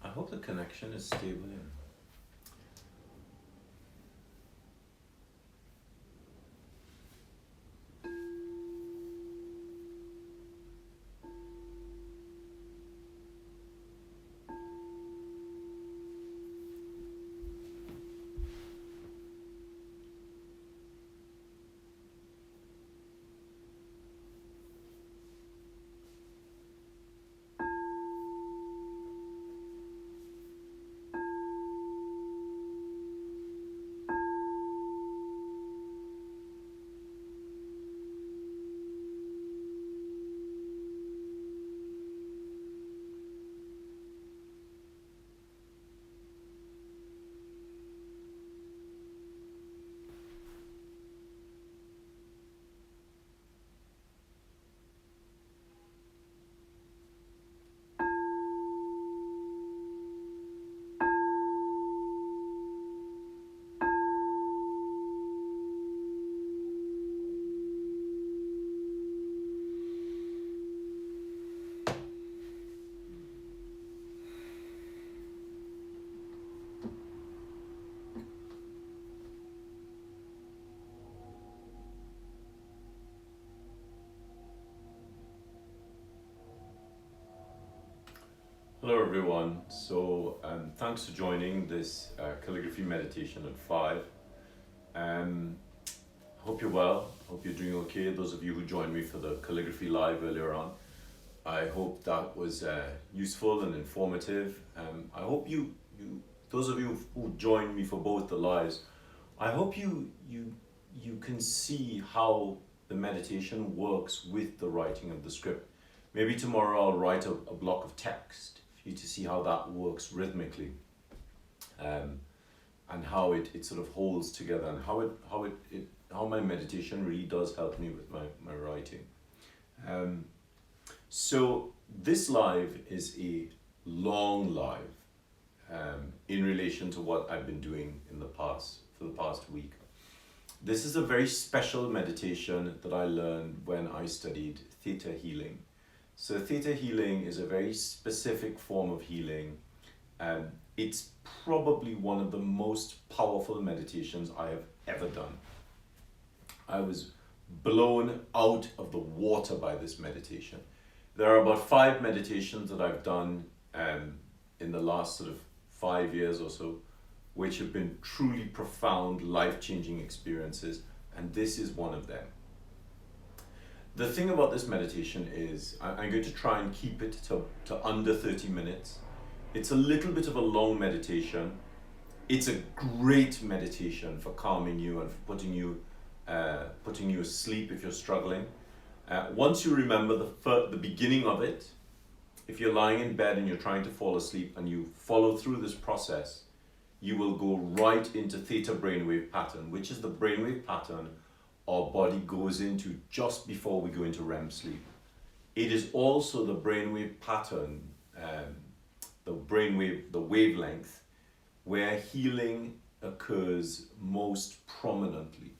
I hope the connection is stable here. Hello everyone. Thanks for joining this calligraphy meditation at 5. Hope you're well. Hope you're doing okay. Those of you who joined me for the calligraphy live earlier on, I hope that was useful and informative. I hope those of you who joined me for both the lives, I hope you can see how the meditation works with the writing of the script. Maybe tomorrow I'll write a block of text for you to see how that works rhythmically, and how it sort of holds together, and how my meditation really does help me with my writing. So this live is a long live in relation to what I've been doing for the past week. This is a very special meditation that I learned when I studied Theta Healing. So Theta Healing is a very specific form of healing. It's probably one of the most powerful meditations I have ever done. I was blown out of the water by this meditation. There are about 5 meditations that I've done in the last sort of 5 years or so, which have been truly profound, life-changing experiences, and this is one of them. The thing about this meditation is I'm going to try and keep it to under 30 minutes. It's a little bit of a long meditation. It's a great meditation for calming you and for putting you asleep if you're struggling. Once you remember the beginning of it, if you're lying in bed and you're trying to fall asleep and you follow through this process, you will go right into theta brainwave pattern, which is the brainwave pattern our body goes into just before we go into REM sleep. It is also the brainwave pattern, the wavelength, where healing occurs most prominently.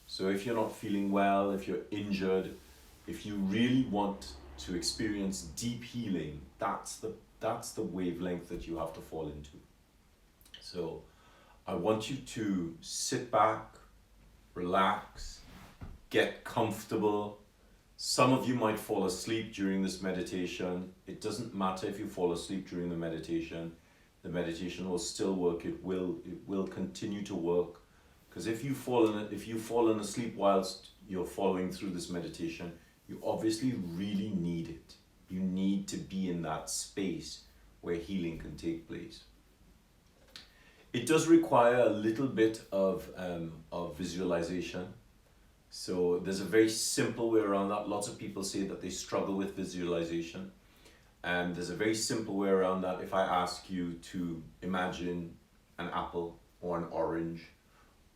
So if you're not feeling well, if you're injured, if you really want to experience deep healing, that's the wavelength that you have to fall into. So I want you to sit back, relax, get comfortable. Some of you might fall asleep during this meditation. It doesn't matter if you fall asleep during the meditation. The meditation will still work. It will continue to work. Because if you've fallen asleep whilst you're following through this meditation, you obviously really need it. You need to be in that space where healing can take place. It does require a little bit of visualization. So there's a very simple way around that. Lots of people say that they struggle with visualization. And there's a very simple way around that. If I ask you to imagine an apple or an orange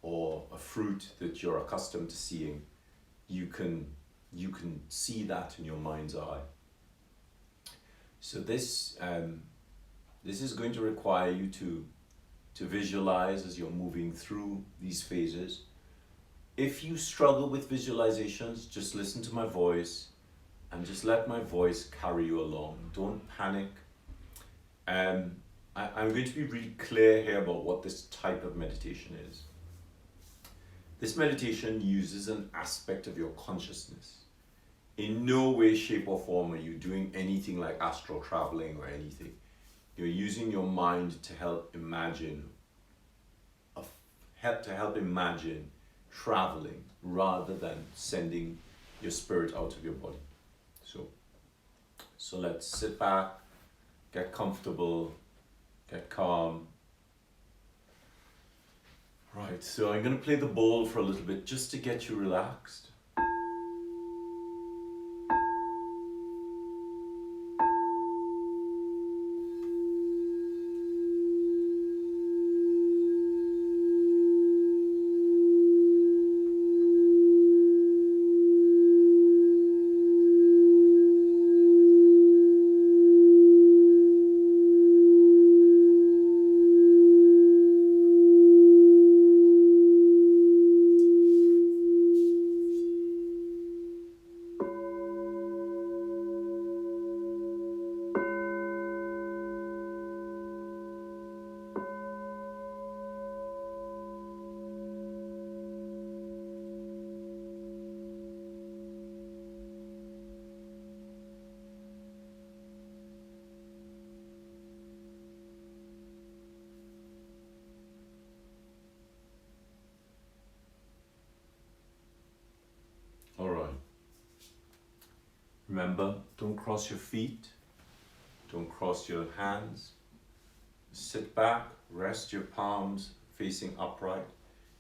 or a fruit that you're accustomed to seeing, you can see that in your mind's eye. So this is going to require you to visualize as you're moving through these phases. If you struggle with visualizations, just listen to my voice and just let my voice carry you along. Don't panic. I'm going to be really clear here about what this type of meditation is. This meditation uses an aspect of your consciousness. In no way, shape, or form are you doing anything like astral traveling or anything. You're using your mind to help imagine, traveling rather than sending your spirit out of your body. So let's sit back, get comfortable, get calm. Right, so I'm going to play the bowl for a little bit just to get you relaxed. All right. Remember, don't cross your feet, don't cross your hands. Sit back, rest your palms facing upright.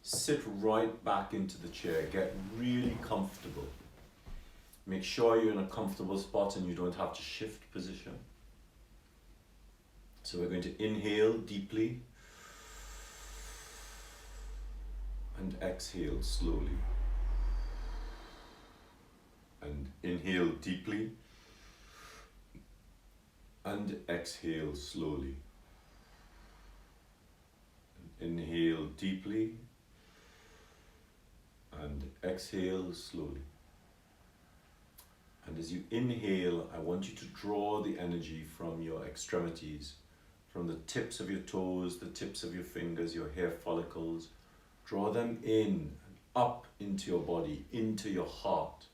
Sit right back into the chair, get really comfortable. Make sure you're in a comfortable spot and you don't have to shift position. So we're going to inhale deeply and exhale slowly. And inhale deeply and exhale slowly. And inhale deeply and exhale slowly. And as you inhale, I want you to draw the energy from your extremities, from the tips of your toes, the tips of your fingers, your hair follicles. Draw them in and up into your body, into your heart.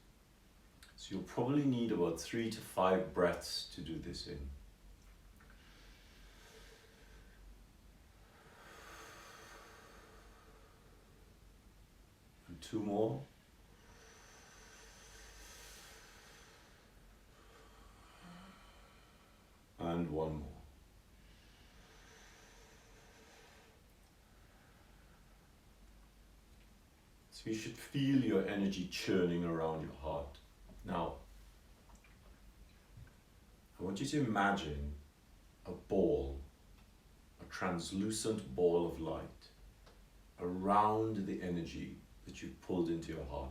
So you'll probably need about 3 to 5 breaths to do this in. And 2 more. And 1 more. So you should feel your energy churning around your heart. Now, I want you to imagine a ball, a translucent ball of light around the energy that you've pulled into your heart.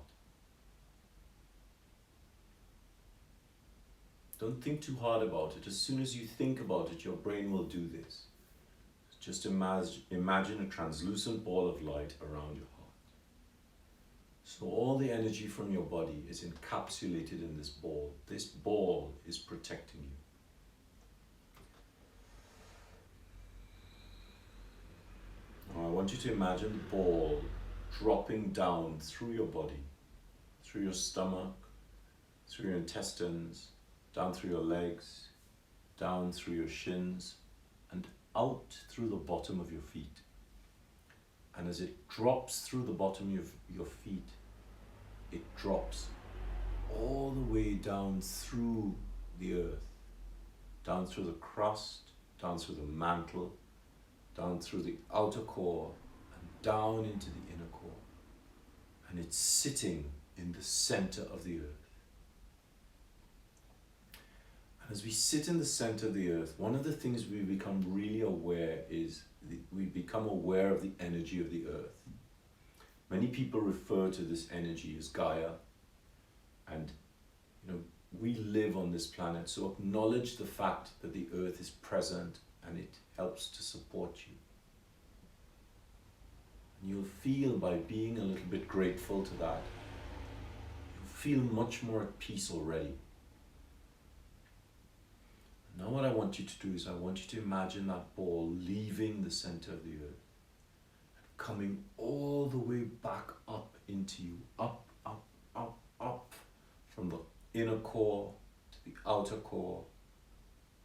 Don't think too hard about it. As soon as you think about it, your brain will do this. Just imagine a translucent ball of light around your heart. So all the energy from your body is encapsulated in this ball. This ball is protecting you. Now I want you to imagine the ball dropping down through your body, through your stomach, through your intestines, down through your legs, down through your shins, and out through the bottom of your feet. And as it drops through the bottom of your feet, it drops all the way down through the earth, down through the crust, down through the mantle, down through the outer core, and down into the inner core. And it's sitting in the center of the earth. And as we sit in the center of the earth, one of the things we become really aware is we become aware of the energy of the earth. Many people refer to this energy as Gaia, and we live on this planet, so acknowledge the fact that the earth is present and it helps to support you. And you'll feel, by being a little bit grateful to that, you'll feel much more at peace already. Now what I want you to do is I want you to imagine that ball leaving the center of the earth, coming all the way back up into you, up, up, up, up, from the inner core to the outer core,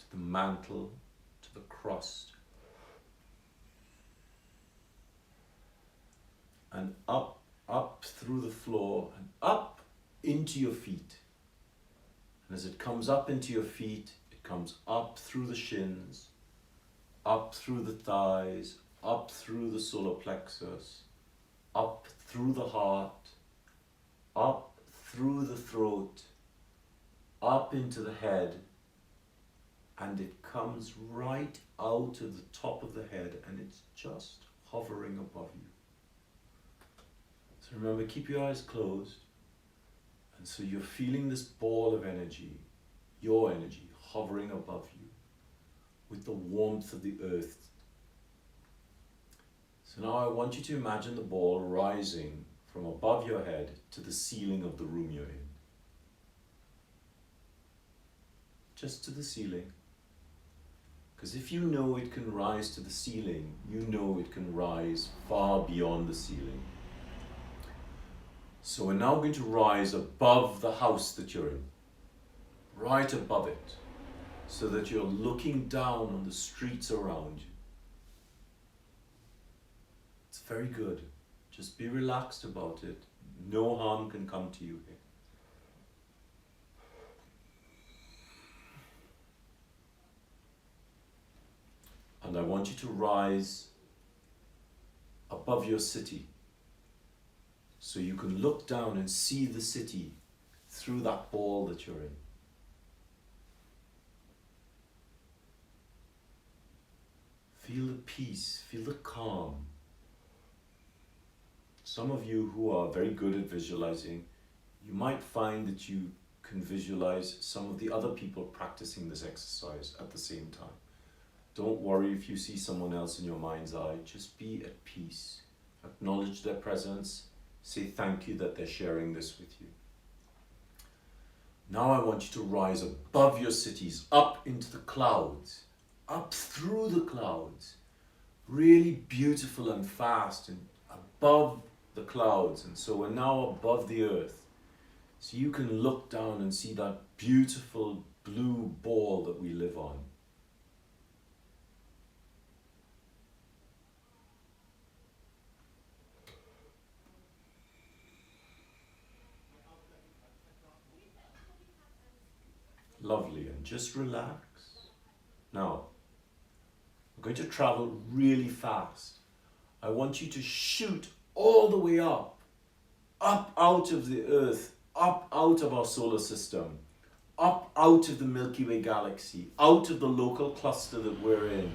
to the mantle, to the crust, and up, up through the floor, and up into your feet. And as it comes up into your feet, it comes up through the shins, up through the thighs, up through the solar plexus, up through the heart, up through the throat, up into the head, and it comes right out of the top of the head, and it's just hovering above you. So remember, keep your eyes closed, and so you're feeling this ball of energy, your energy, hovering above you with the warmth of the earth. So now I want you to imagine the ball rising from above your head to the ceiling of the room you're in. Just to the ceiling. Because if you know it can rise to the ceiling, you know it can rise far beyond the ceiling. So we're now going to rise above the house that you're in, right above it, so that you're looking down on the streets around you. It's very good. Just be relaxed about it. No harm can come to you here. And I want you to rise above your city, so you can look down and see the city through that ball that you're in. Feel the peace, feel the calm. Some of you who are very good at visualizing, you might find that you can visualize some of the other people practicing this exercise at the same time. Don't worry if you see someone else in your mind's eye. Just be at peace. Acknowledge their presence. Say thank you that they're sharing this with you. Now I want you to rise above your cities, up into the clouds, up through the clouds. Really beautiful and fast, and above the clouds. And so we're now above the earth. So you can look down and see that beautiful blue ball that we live on. Lovely, and just relax. Now, we're going to travel really fast. I want you to shoot all the way up out of the earth, up out of our solar system, up out of the Milky Way galaxy, out of the local cluster that we're in,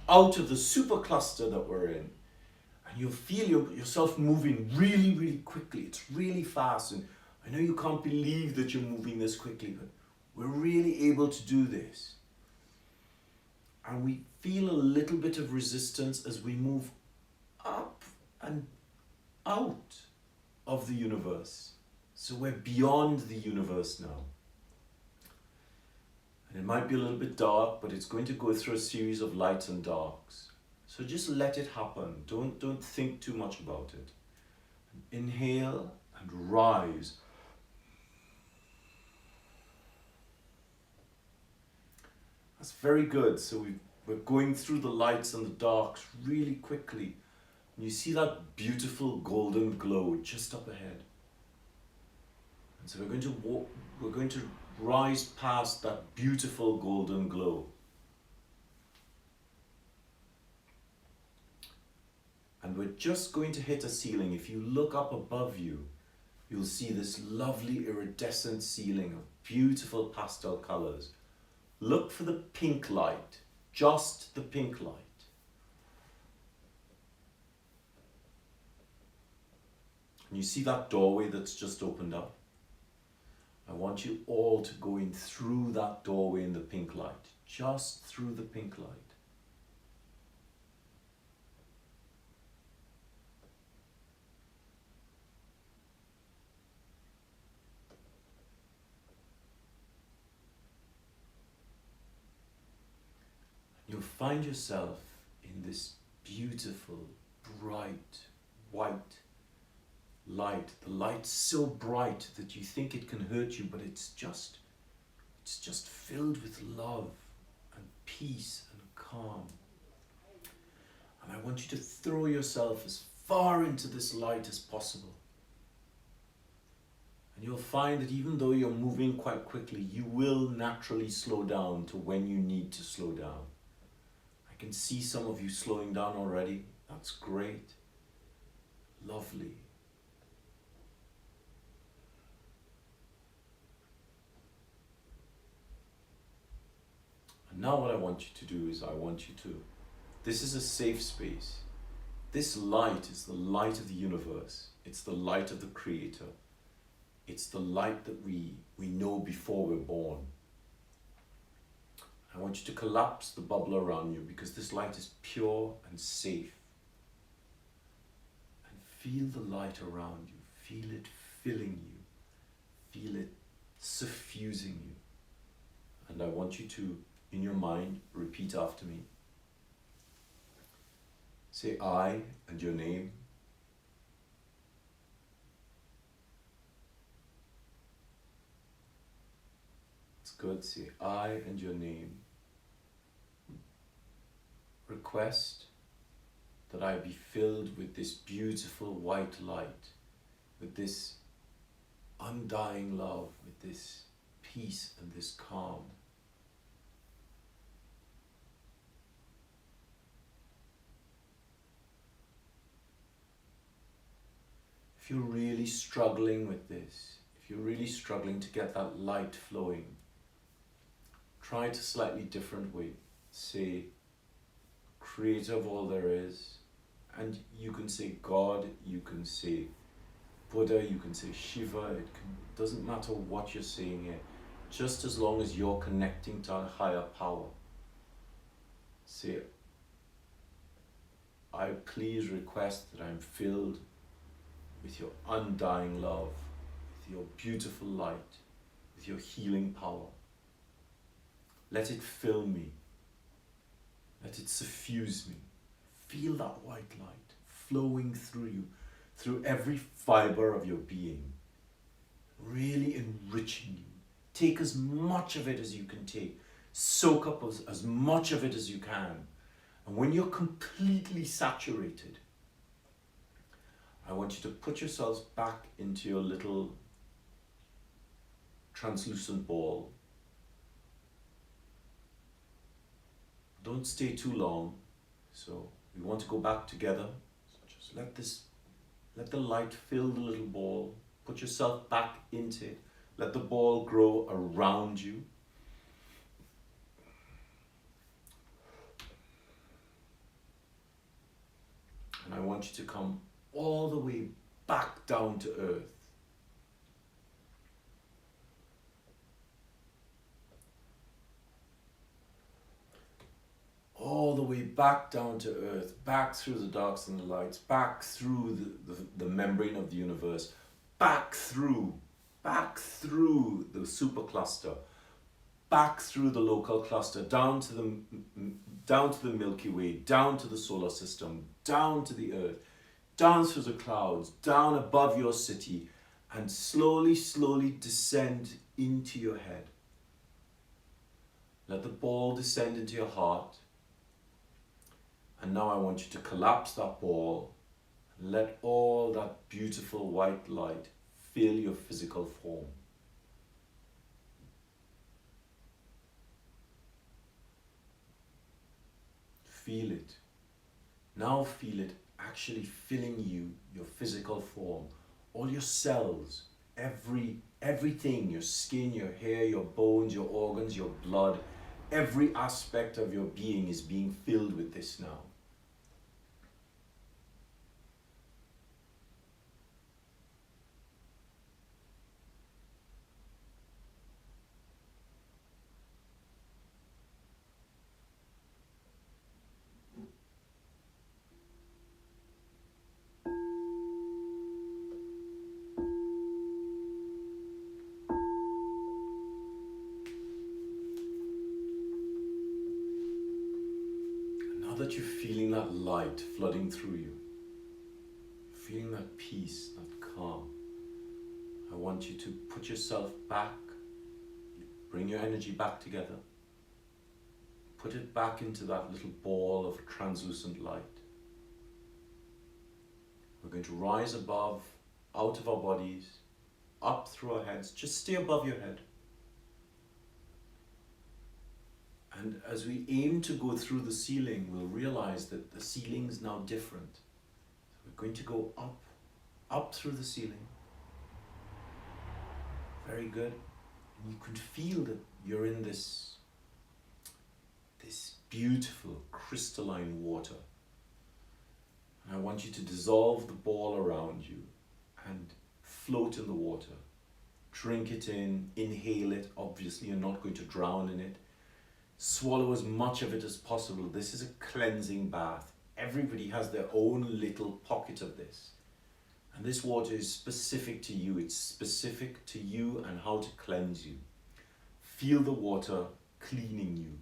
out of the supercluster that we're in. And you'll feel yourself moving really, really quickly. It's really fast, and I know you can't believe that you're moving this quickly, but we're really able to do this. And we feel a little bit of resistance as we move up and out of the universe. So we're beyond the universe now. And it might be a little bit dark, but it's going to go through a series of lights and darks. So just let it happen. Don't think too much about it. Inhale and rise. That's very good. So we're going through the lights and the darks really quickly. And you see that beautiful golden glow just up ahead. And so we're going to rise past that beautiful golden glow. And we're just going to hit a ceiling. If you look up above you, you'll see this lovely iridescent ceiling of beautiful pastel colors. Look for the pink light, just the pink light. And you see that doorway that's just opened up? I want you all to go in through that doorway in the pink light, just through the pink light. find yourself in this beautiful, bright, white light. The light's so bright that you think it can hurt you, but it's just filled with love and peace and calm. And I want you to throw yourself as far into this light as possible. And you'll find that even though you're moving quite quickly, you will naturally slow down to when you need to slow down. I can see some of you slowing down already. That's great. Lovely. And now what I want you to do is this is a safe space. This light is the light of the universe. It's the light of the Creator. It's the light that we know before we're born. I want you to collapse the bubble around you because this light is pure and safe. And feel the light around you. Feel it filling you. Feel it suffusing you. And I want you to, in your mind, repeat after me. Say I and your name. Good. Say I and your name. Request that I be filled with this beautiful white light, with this undying love, with this peace and this calm. If you're really struggling with this, if you're really struggling to get that light flowing, try it a slightly different way. Say, Creator of all there is, and you can say God, you can say Buddha, you can say Shiva, doesn't matter what you're saying here, just as long as you're connecting to a higher power. Say, I please request that I'm filled with your undying love, with your beautiful light, with your healing power. Let it fill me. Let it suffuse me. Feel that white light flowing through you, through every fiber of your being, really enriching you. Take as much of it as you can take. Soak up as much of it as you can. And when you're completely saturated, I want you to put yourselves back into your little translucent ball. Don't stay too long. So we want to go back together. So just let the light fill the little ball. Put yourself back into it. Let the ball grow around you. And I want you to come all the way back down to earth. All the way back down to earth, back through the darks and the lights, back through the membrane of the universe, back through the supercluster, back through the local cluster, down to the Milky Way, down to the solar system, down to the earth, down through the clouds, down above your city, and slowly, slowly descend into your head. Let the ball descend into your heart. And now I want you to collapse that ball and let all that beautiful white light fill your physical form. Feel it. Now feel it actually filling you, your physical form, all your cells, everything, your skin, your hair, your bones, your organs, your blood, every aspect of your being is being filled with this now. feeling that light flooding through you, feeling that peace, that calm. I want you to put yourself back, bring your energy back together, put it back into that little ball of translucent light. We're going to rise above, out of our bodies, up through our heads. Just stay above your head. And as we aim to go through the ceiling, we'll realize that the ceiling is now different. So we're going to go up through the ceiling. Very good. And you can feel that you're in this beautiful crystalline water. And I want you to dissolve the ball around you and float in the water. Drink it in, inhale it. Obviously, you're not going to drown in it. Swallow as much of it as possible. This is a cleansing bath. Everybody has their own little pocket of this. And this water is specific to you. It's specific to you and how to cleanse you. Feel the water cleaning you.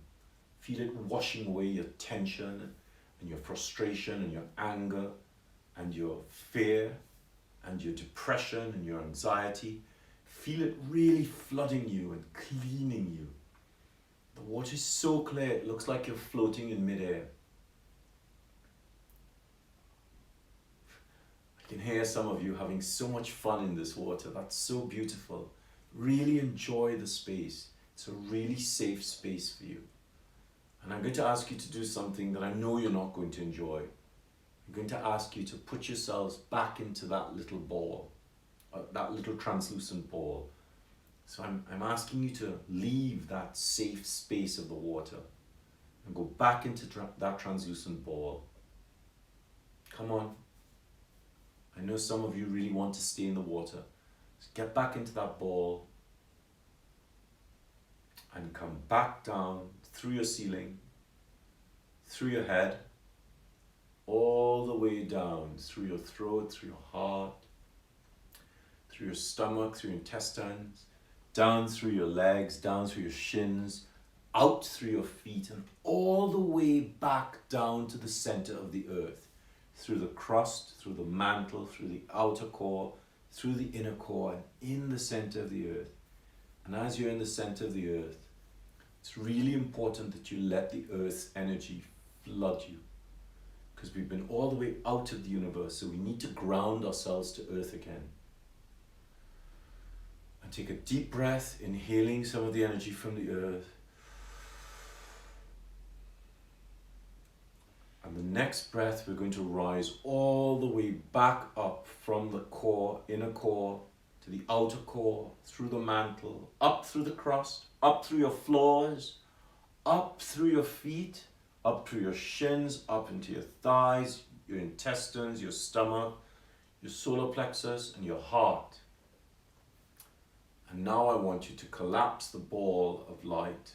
Feel it washing away your tension and your frustration and your anger and your fear and your depression and your anxiety. Feel it really flooding you and cleaning you. The water is so clear, it looks like you're floating in midair. I can hear some of you having so much fun in this water. That's so beautiful. Really enjoy the space. It's a really safe space for you. And I'm going to ask you to do something that I know you're not going to enjoy. I'm going to ask you to put yourselves back into that little ball, that little translucent ball. So I'm asking you to leave that safe space of the water and go back into that translucent ball. Come on. I know some of you really want to stay in the water. So get back into that ball and come back down through your ceiling, through your head, all the way down through your throat, through your heart, through your stomach, through your intestines, down through your legs, down through your shins, out through your feet, and all the way back down to the center of the earth, through the crust, through the mantle, through the outer core, through the inner core, and in the center of the earth. And as you're in the center of the earth, it's really important that you let the earth's energy flood you, because we've been all the way out of the universe, so we need to ground ourselves to earth again. And take a deep breath, inhaling some of the energy from the earth. And the next breath, we're going to rise all the way back up from the core, inner core, to the outer core, through the mantle, up through the crust, up through your floors, up through your feet, up through your shins, up into your thighs, your intestines, your stomach, your solar plexus, and your heart. And now I want you to collapse the ball of light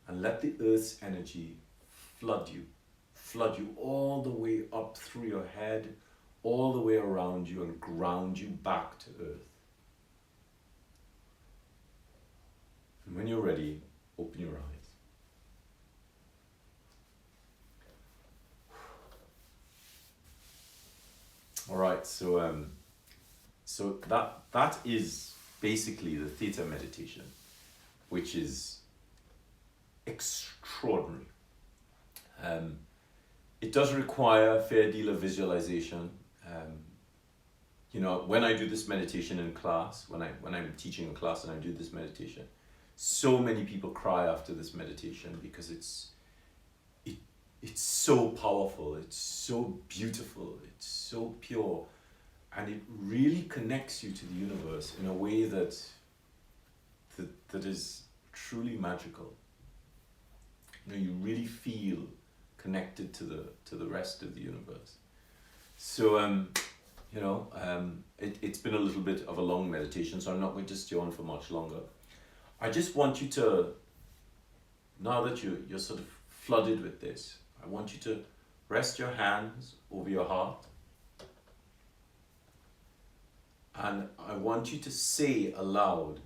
and let the earth's energy flood you all the way up through your head, all the way around you, and ground you back to earth. And when you're ready, open your eyes. All right, so that is basically the Theta Meditation, which is extraordinary. It does require a fair deal of visualization. When I do this meditation in class, when I'm teaching in class and I do this meditation, so many people cry after this meditation because it's so powerful, it's so beautiful, it's so pure, and it really connects you to the universe in a way that is truly magical. You really feel connected to the rest of the universe. So it's been a little bit of a long meditation, so I'm not going to stay on for much longer. I just want you to, now that you're sort of flooded with this, I want you to rest your hands over your heart, and I want you to say aloud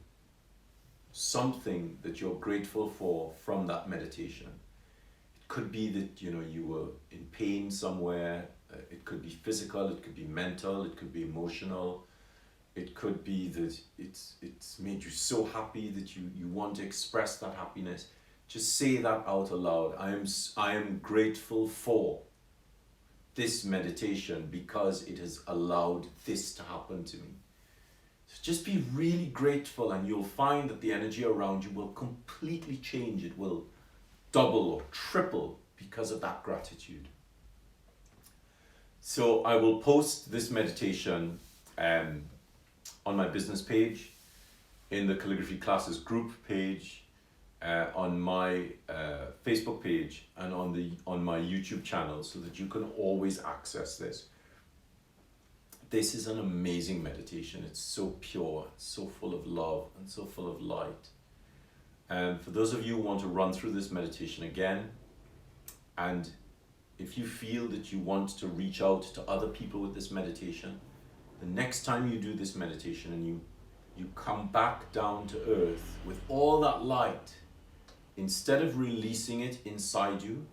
something that you're grateful for from that meditation. It could be that you were in pain somewhere. It could be physical, it could be mental, it could be emotional. It could be that it's made you so happy that you want to express that happiness. Just say that out aloud. I am grateful for this meditation because it has allowed this to happen to me. So just be really grateful, and you'll find that the energy around you will completely change. It will double or triple because of that gratitude. So I will post this meditation on my business page, in the calligraphy classes group page, on my Facebook page, and on my YouTube channel, so that you can always access this. This is an amazing meditation. It's so pure, so full of love, and so full of light. And for those of you who want to run through this meditation again, and if you feel that you want to reach out to other people with this meditation, the next time you do this meditation and you come back down to earth with all that light, instead of releasing it inside you,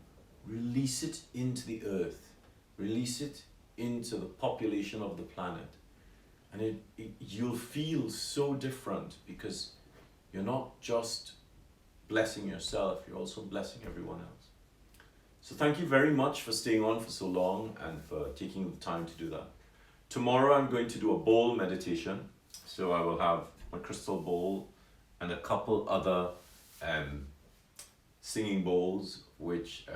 release it into the earth, release it into the population of the planet. And you'll feel so different, because you're not just blessing yourself, you're also blessing everyone else. So thank you very much for staying on for so long and for taking the time to do that. Tomorrow I'm going to do a bowl meditation. So I will have my crystal bowl and a couple other singing bowls, which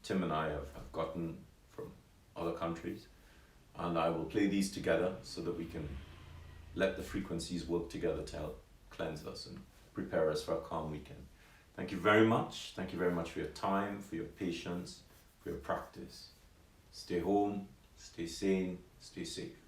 Tim and I have gotten from other countries. And I will play these together so that we can let the frequencies work together to help cleanse us and prepare us for a calm weekend. Thank you very much. Thank you very much for your time, for your patience, for your practice. Stay home, stay sane, stay safe.